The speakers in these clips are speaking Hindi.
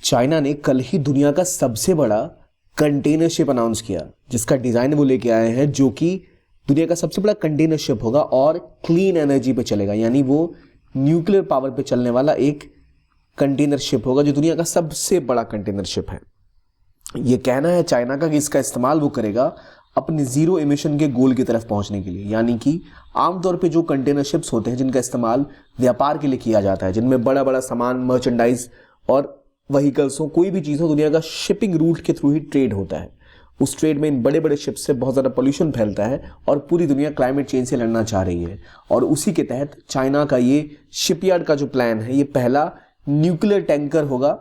चाइना ने कल ही दुनिया का सबसे बड़ा कंटेनर शिप अनाउंस किया, जिसका डिजाइन वो लेके आए हैं, जो कि दुनिया का सबसे बड़ा कंटेनर शिप होगा और क्लीन एनर्जी पे चलेगा। यानी वो न्यूक्लियर पावर पे चलने वाला एक कंटेनर शिप होगा, जो दुनिया का सबसे बड़ा कंटेनर शिप है। ये कहना है चाइना का कि इसका इस्तेमाल वो करेगा अपने जीरो एमिशन के गोल की तरफ पहुंचने के लिए। यानी कि आमतौर पे जो कंटेनर शिप्स होते हैं जिनका इस्तेमाल व्यापार के लिए किया जाता है, जिनमें बड़ा बड़ा सामान, मर्चेंडाइज और व्हीकल्स हो, कोई भी चीज़ हो, दुनिया का शिपिंग रूट के थ्रू ही ट्रेड होता है। उस ट्रेड में इन बड़े बड़े शिप से बहुत ज़्यादा पोल्यूशन फैलता है और पूरी दुनिया क्लाइमेट चेंज से लड़ना चाह रही है। और उसी के तहत चाइना का ये शिपयार्ड का जो प्लान है, ये पहला न्यूक्लियर टैंकर होगा,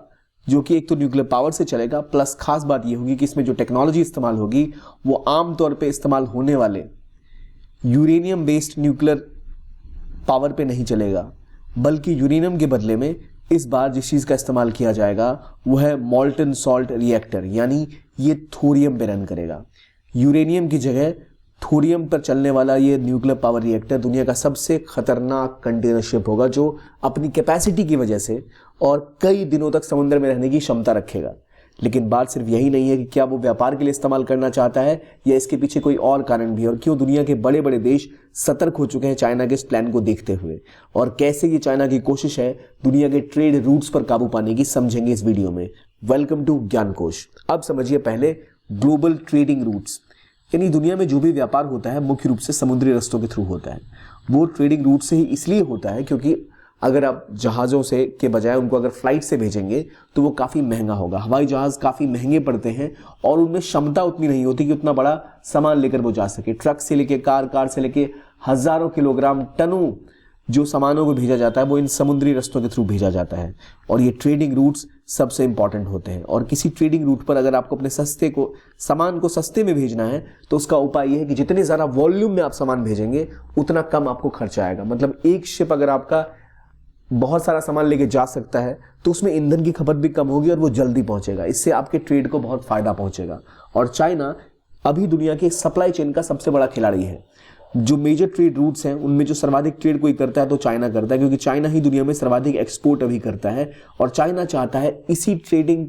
जो कि एक तो न्यूक्लियर पावर से चलेगा, प्लस खास बात ये होगी कि इसमें जो टेक्नोलॉजी इस्तेमाल होगी वो आमतौर पे इस्तेमाल होने वाले यूरेनियम बेस्ड न्यूक्लियर पावर पे नहीं चलेगा, बल्कि यूरेनियम के बदले में इस बार जिस चीज़ का इस्तेमाल किया जाएगा वो है मॉल्टन सॉल्ट रिएक्टर। यानी ये थोरियम पे रन करेगा। यूरेनियम की जगह थोरियम पर चलने वाला ये न्यूक्लियर पावर रिएक्टर दुनिया का सबसे खतरनाक कंटेनर शिप होगा, जो अपनी कैपेसिटी की वजह से और कई दिनों तक समुद्र में रहने की क्षमता रखेगा। लेकिन बात सिर्फ यही नहीं है कि क्या वो व्यापार के लिए इस्तेमाल करना चाहता है या इसके पीछे कोई और कारण भी है, और क्यों दुनिया के बड़े बड़े देश सतर्क हो चुके हैं चाइना के इस प्लान को देखते हुए, और कैसे ये चाइना की कोशिश है दुनिया के ट्रेड रूट्स पर काबू पाने की, समझेंगे इस वीडियो में। Welcome to Gyankosh. अब समझिए पहले ग्लोबल ट्रेडिंग रूट्स, यानी दुनिया में जो भी व्यापार होता है मुख्य रूप से समुद्री रास्तों के थ्रू होता है। वो ट्रेडिंग रूट से ही इसलिए होता है क्योंकि अगर आप जहाज़ों से के बजाय उनको अगर फ्लाइट से भेजेंगे तो वो काफ़ी महंगा होगा। हवाई जहाज़ काफ़ी महंगे पड़ते हैं और उनमें क्षमता उतनी नहीं होती कि उतना बड़ा सामान लेकर वो जा सके। ट्रक से लेके कार, कार से लेके हज़ारों किलोग्राम, टनों जो सामानों को भेजा जाता है वो इन समुद्री रास्तों के थ्रू भेजा जाता है, और ये ट्रेडिंग रूट्स सबसे इंपॉर्टेंट होते हैं। और किसी ट्रेडिंग रूट पर अगर आपको अपने सामान को सस्ते में भेजना है तो उसका उपाय ये है कि जितने ज़्यादा वॉल्यूम में आप सामान भेजेंगे उतना कम आपको खर्चा आएगा। मतलब एक शिप अगर आपका बहुत सारा सामान लेके जा सकता है तो उसमें ईंधन की खपत भी कम होगी और वो जल्दी पहुंचेगा। इससे आपके ट्रेड को बहुत फायदा पहुंचेगा। और चाइना अभी दुनिया के सप्लाई चेन का सबसे बड़ा खिलाड़ी है। जो मेजर ट्रेड रूट्स हैं उनमें जो सर्वाधिक ट्रेड कोई करता है तो चाइना करता है, क्योंकि चाइना ही दुनिया में सर्वाधिक एक्सपोर्ट अभी करता है, और चाइना चाहता है इसी ट्रेडिंग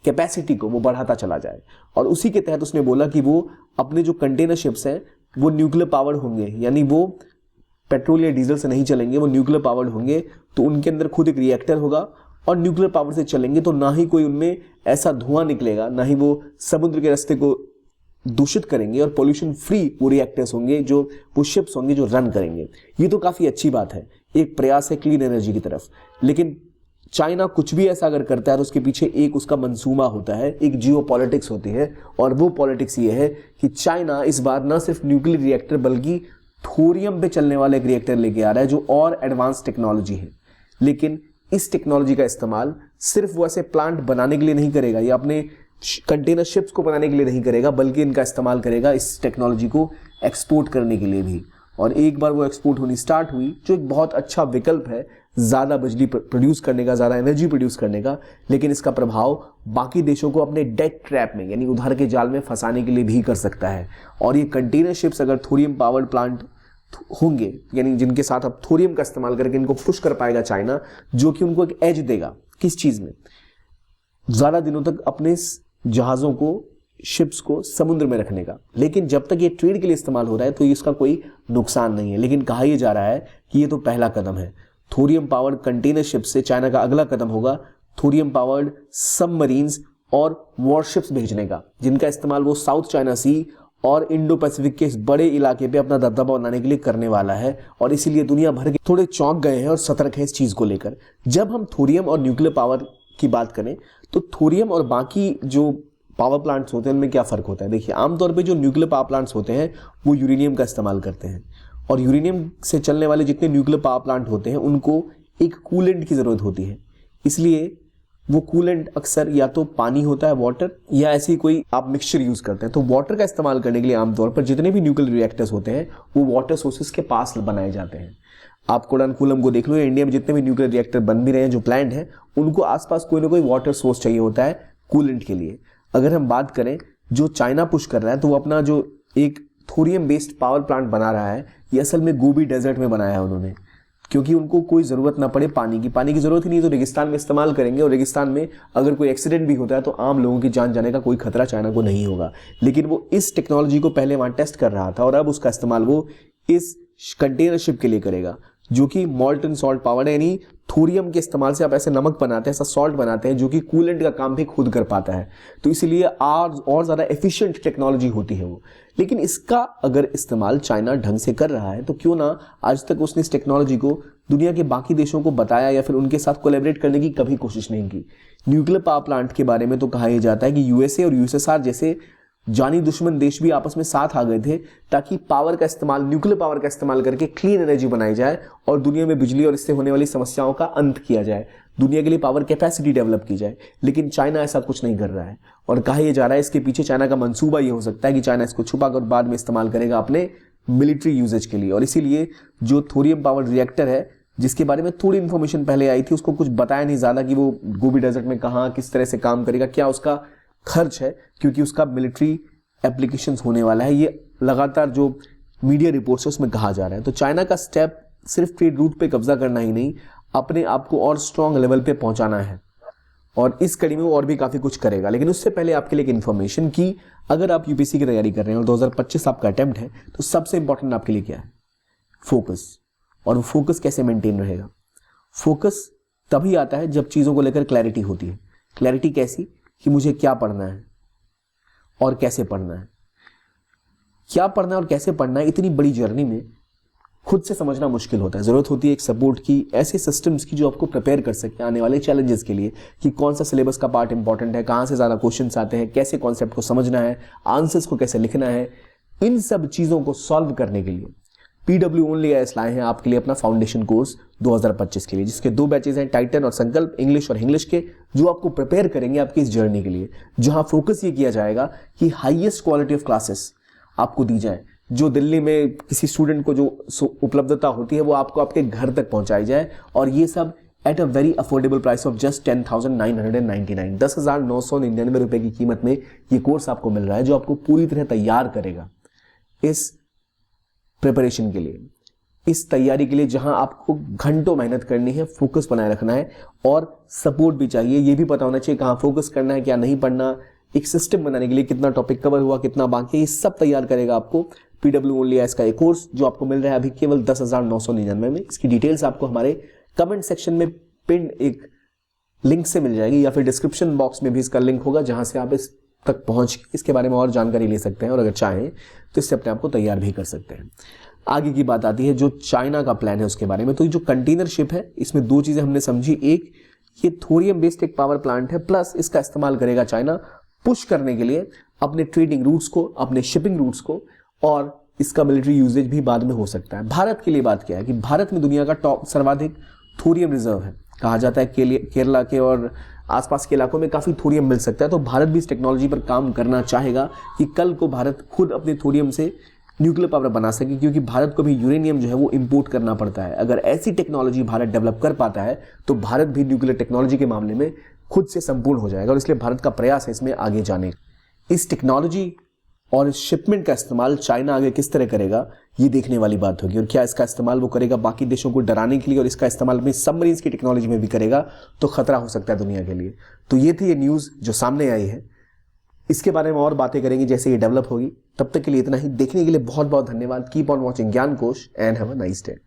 कैपेसिटी को वो बढ़ाता चला जाए। और उसी के तहत उसने बोला कि वो अपने जो कंटेनर शिप्स हैं वो न्यूक्लियर पावर्ड होंगे, यानी वो पेट्रोल या डीजल से नहीं चलेंगे, वो न्यूक्लियर पावर्ड होंगे। तो उनके अंदर खुद एक रिएक्टर होगा और न्यूक्लियर पावर से चलेंगे तो ना ही कोई उनमें ऐसा धुआं निकलेगा, ना ही वो समुद्र के रास्ते को दूषित करेंगे, और पोल्यूशन फ्री वो रिएक्टर्स होंगे, जो वो शिप्स होंगे जो रन करेंगे। ये तो काफ़ी अच्छी बात है, एक प्रयास है क्लीन एनर्जी की तरफ। लेकिन चाइना कुछ भी ऐसा अगर करता है तो उसके पीछे एक उसका मंसूबा होता है, एक जियो पॉलिटिक्स होती है। और वो पॉलिटिक्स ये है कि चाइना इस बार न सिर्फ न्यूक्लियर रिएक्टर बल्कि थोरियम पे चलने वाला एक रिएक्टर लेके आ रहा है, जो और एडवांस टेक्नोलॉजी है। लेकिन इस टेक्नोलॉजी का इस्तेमाल सिर्फ वो ऐसे प्लांट बनाने के लिए नहीं करेगा या अपने कंटेनर शिप्स को बनाने के लिए नहीं करेगा, बल्कि इनका इस्तेमाल करेगा इस टेक्नोलॉजी को एक्सपोर्ट करने के लिए भी। और एक बार वो एक्सपोर्ट होनी स्टार्ट हुई, जो एक बहुत अच्छा विकल्प है ज़्यादा बिजली प्रोड्यूस करने का, ज़्यादा एनर्जी प्रोड्यूस करने का, लेकिन इसका प्रभाव बाकी देशों को अपने डेट ट्रैप में, यानी उधार के जाल में फंसाने के लिए भी कर सकता है। और ये कंटेनर शिप्स अगर थोरियम पावर्ड प्लांट होंगे, यानी जिनके साथ अब थोरियम का इस्तेमाल करके इनको पुश कर पाएगा चाइना, जो कि उनको एक एज देगा किस चीज़ में, ज़्यादा दिनों तक अपने जहाज़ों को, शिप्स को समुद्र में रखने का। लेकिन जब तक ये ट्रेड के लिए इस्तेमाल हो रहा है तो इसका कोई नुकसान नहीं है। लेकिन कहा यह जा रहा है कि ये तो पहला कदम है। थोरियम पावर्ड कंटेनर शिप से चाइना का अगला कदम होगा थोरियम पावर्ड सबमरीन्स और वॉरशिप्स भेजने का, जिनका इस्तेमाल वो साउथ चाइना सी और इंडो पैसिफिक के इस बड़े इलाके पे अपना दबदबा बनाने के लिए करने वाला है। और इसीलिए दुनिया भर के थोड़े चौंक गए हैं और सतर्क हैं इस चीज़ को लेकर। जब हम थोरियम और न्यूक्लियर पावर की बात करें तो थोरियम और बाकी जो पावर प्लांट्स होते हैं उनमें क्या फ़र्क होता है। देखिए, आमतौर पे जो न्यूक्लियर पावर प्लांट्स होते हैं वो यूरेनियम का इस्तेमाल करते हैं, और यूरेनियम से चलने वाले जितने न्यूक्लियर पावर प्लांट होते हैं उनको एक कूलेंट की ज़रूरत होती है। इसलिए वो कूलेंट अक्सर या तो पानी होता है, वाटर, या ऐसी कोई आप मिक्सचर यूज़ करते हैं। तो वाटर का इस्तेमाल करने के लिए आमतौर पर जितने भी न्यूक्लियर रिएक्टर्स होते हैं वो वाटर सोर्सेज के पास बनाए जाते हैं। आप कोडानकुलम को देख लो, इंडिया में जितने भी न्यूक्लियर रिएक्टर बन भी रहे हैं, जो प्लांट हैं, उनको आसपास कोई ना कोई वाटर सोर्स चाहिए होता है कूलेंट के लिए। अगर हम बात करें जो चाइना पुश कर रहा है, तो वो अपना जो एक थोरियम बेस्ड पावर प्लांट बना रहा है, ये असल में गोबी डेजर्ट में बनाया है उन्होंने। क्योंकि उनको कोई ज़रूरत ना पड़े पानी की ज़रूरत ही नहीं, तो रेगिस्तान में इस्तेमाल करेंगे। और रेगिस्तान में अगर कोई एक्सीडेंट भी होता है तो आम लोगों की जान जाने का कोई खतरा चाइना को नहीं होगा। लेकिन वो इस टेक्नोलॉजी को पहले वहाँ टेस्ट कर रहा था और अब उसका इस्तेमाल वो इस कंटेनर शिप के लिए करेगा, जो कि मॉल्टन सॉल्ट पावर्ड है, यानी थोरियम के इस्तेमाल से आप ऐसे नमक बनाते हैं, ऐसा सॉल्ट बनाते हैं जो कि कूलेंट का काम भी खुद कर पाता है। तो इसलिए और ज़्यादा एफिशिएंट टेक्नोलॉजी होती है वो। लेकिन इसका अगर इस्तेमाल चाइना ढंग से कर रहा है तो क्यों ना आज तक उसने इस टेक्नोलॉजी को दुनिया के बाकी देशों को बताया या फिर उनके साथ कोलैबोरेट करने की कभी कोशिश नहीं की। न्यूक्लियर पावर प्लांट के बारे में तो कहा यह जाता है कि यूएसए और यूएसएसआर जैसे जानी दुश्मन देश भी आपस में साथ आ गए थे ताकि पावर का इस्तेमाल, न्यूक्लियर पावर का इस्तेमाल करके क्लीन एनर्जी बनाई जाए और दुनिया में बिजली और इससे होने वाली समस्याओं का अंत किया जाए, दुनिया के लिए पावर कैपेसिटी डेवलप की जाए। लेकिन चाइना ऐसा कुछ नहीं कर रहा है और कहा यह जा रहा है इसके पीछे चाइना का मंसूबा यह हो सकता है कि चाइना इसको छुपा कर बाद में इस्तेमाल करेगा अपने मिलिट्री यूजेज के लिए। और इसीलिए जो थोरियम पावर रिएक्टर है, जिसके बारे में थोड़ी इंफॉर्मेशन पहले आई थी, उसको कुछ बताया नहीं ज़्यादा कि वो गोबी डेजर्ट में कहाँ किस तरह से काम करेगा, क्या उसका खर्च है, क्योंकि उसका मिलिट्री एप्लीकेशंस होने वाला है। ये लगातार जो मीडिया रिपोर्ट्स है उसमें कहा जा रहा है। तो चाइना का स्टेप सिर्फ ट्रेड रूट पे कब्जा करना ही नहीं, अपने आप को और स्ट्रॉन्ग लेवल पे पहुंचाना है और इस कड़ी में वो और भी काफ़ी कुछ करेगा। लेकिन उससे पहले आपके लिए एक इन्फॉर्मेशन कि अगर आप यूपीएससी की तैयारी कर रहे हैं और 2025 आपका अटेम्प्ट है तो सबसे इंपॉर्टेंट आपके लिए क्या है? फोकस। और वो फोकस कैसे मेंटेन रहेगा? फोकस तभी आता है जब चीज़ों को लेकर क्लैरिटी होती है। क्लैरिटी कैसी? कि मुझे क्या पढ़ना है और कैसे पढ़ना है। क्या पढ़ना है और कैसे पढ़ना है, इतनी बड़ी जर्नी में खुद से समझना मुश्किल होता है। ज़रूरत होती है एक सपोर्ट की, ऐसे सिस्टम्स की जो आपको प्रिपेयर कर सके आने वाले चैलेंजेस के लिए, कि कौन सा सिलेबस का पार्ट इंपॉर्टेंट है, कहाँ से ज़्यादा क्वेश्चंस आते हैं, कैसे कॉन्सेप्ट को समझना है, आंसर्स को कैसे लिखना है। इन सब चीज़ों को सॉल्व करने के लिए PW ओनली आईएएस लाए हैं आपके लिए अपना फाउंडेशन कोर्स 2025 के लिए, जिसके 2 बैचेज हैं, टाइटन और संकल्प, इंग्लिश और इंग्लिश के, जो आपको प्रिपेयर करेंगे आपकी इस जर्नी के लिए। जहां फोकस ये किया जाएगा कि हाईएस्ट क्वालिटी ऑफ क्लासेस आपको दी जाए, जो दिल्ली में किसी स्टूडेंट को जो उपलब्धता होती है वो आपको आपके घर तक पहुंचाई जाए, और ये सब at a very affordable price of just 10,999, 10,999 रुपए की कीमत में ये कोर्स आपको मिल रहा है, जो आपको पूरी तरह तैयार करेगा इस प्रिपरेशन के लिए, इस तैयारी के लिए, जहां आपको घंटों मेहनत करनी है, फोकस बनाए रखना है और सपोर्ट भी चाहिए। ये भी पता होना चाहिए कहां फोकस करना है, क्या नहीं पढ़ना, एक सिस्टम बनाने के लिए कितना टॉपिक कवर हुआ, कितना बाकी, ये सब तैयार करेगा आपको PW ओनली आईएएस का एक कोर्स, जो आपको मिल रहा है अभी केवल 10,999 में। इसकी डिटेल्स आपको हमारे कमेंट सेक्शन में पिन एक लिंक से मिल जाएगी, या फिर डिस्क्रिप्शन बॉक्स में भी इसका लिंक होगा, जहां से आप इस तक पहुंच इसके बारे में और जानकारी ले सकते हैं और अगर चाहें तो इससे अपने आप को तैयार भी कर सकते हैं। आगे की बात आती है जो चाइना का प्लान है उसके बारे में। तो ये जो कंटेनर शिप है, इसमें 2 चीजें हमने समझी। एक, ये थोरियम बेस्ड एक पावर प्लांट है, प्लस इसका इस्तेमाल करेगा चाइना पुश करने के लिए अपने ट्रेडिंग रूट्स को, अपने शिपिंग रूट्स को, और इसका मिलिट्री यूजेज भी बाद में हो सकता है। भारत के लिए बात क्या है कि भारत में दुनिया का टॉप सर्वाधिक थोरियम रिजर्व है। कहा जाता है केरला के और आसपास के इलाकों में काफ़ी थोरियम मिल सकता है। तो भारत भी इस टेक्नोलॉजी पर काम करना चाहेगा कि कल को भारत खुद अपने थोरियम से न्यूक्लियर पावर बना सके, क्योंकि भारत को भी यूरेनियम जो है वो इंपोर्ट करना पड़ता है। अगर ऐसी टेक्नोलॉजी भारत डेवलप कर पाता है तो भारत भी न्यूक्लियर टेक्नोलॉजी के मामले में खुद से संपूर्ण हो जाएगा, और इसलिए भारत का प्रयास है इसमें आगे जाने। इस टेक्नोलॉजी और इस शिपमेंट का इस्तेमाल चाइना आगे किस तरह करेगा, ये देखने वाली बात होगी। और क्या इसका इस्तेमाल वो करेगा बाकी देशों को डराने के लिए, और इसका इस्तेमाल अपनी सबमरीन्स की टेक्नोलॉजी में भी करेगा, तो खतरा हो सकता है दुनिया के लिए। तो ये थी ये न्यूज़ जो सामने आई है। इसके बारे में और बातें करेंगे जैसे ये डेवलप होगी। तब तक के लिए इतना ही। देखने के लिए बहुत बहुत धन्यवाद। कीप ऑन वॉचिंग ज्ञान कोश and have a nice day.